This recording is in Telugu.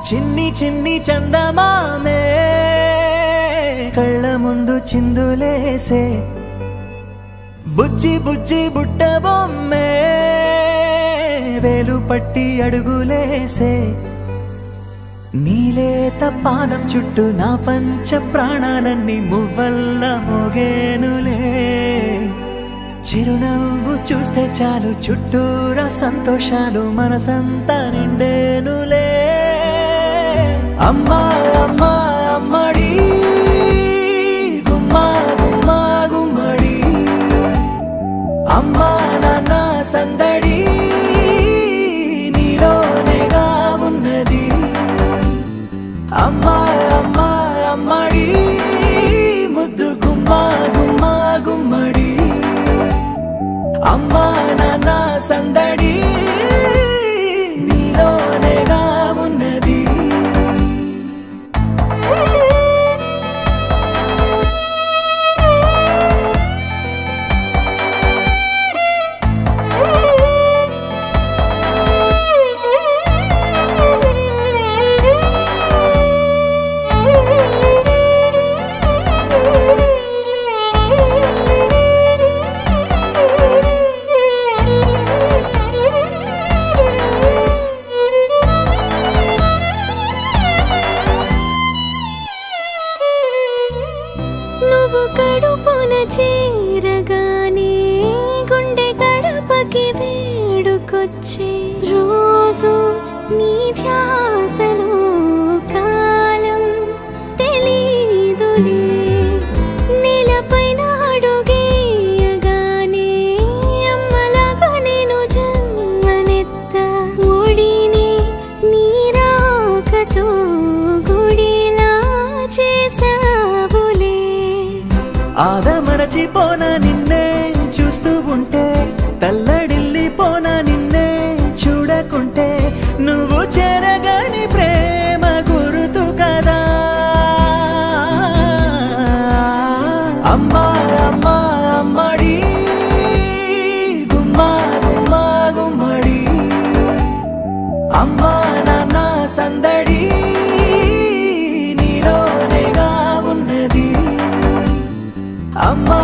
చిన్ని చిన్ని చందమామే కళ్ళ ముందు చిందులేసే బుజ్జి బుజ్జి బుట్ట బొమ్మే వేలు పట్టి అడుగులేసే నీలేత పానం చుట్టూ నా పంచ ప్రాణాలన్నీ మువ్వల్ల మోగేనులే చిరునవ్వు చూస్తే చాలు చుట్టూరా సంతోషాలు మనసంతా నిండేనులే అమ్మా అమ్మా అమ్మడి గుమ్మా గుమ్మా గుమ్మడి అమ్మా నాన్న సందడి నీలోనేగా ఉన్నది అమ్మా అమ్మా అమ్మడి ముద్దు గుమ్మా గుమ్మా గుమ్మడి అమ్మా నాన్న సందడి నీలోనేగా ఉన్నది కడుపున చేరగానే గుండె గడపకి వేడుకొచ్చే రోజు నీ ధ్యాసలో కాలం తెలీదులే నేలపైన అడుగేయగానే అమ్మలాగా నేను జన్మనెత్త ఒడిని నీ రాకతో గుడిలా చేసావులే ఆదమరచిపోనా నిన్నే చూస్తూ ఉంటే తల్లడిల్లిపోనా నిన్నే చూడకుంటే నువ్వు చెరగని ప్రేమ గురుతు కదా అమ్మా అమ్మా అమ్మడి గుమ్మా గుమ్మా గుమ్మడి అమ్మా నాన్న సందడి నీలోనేగా ఉన్నది అమ్మా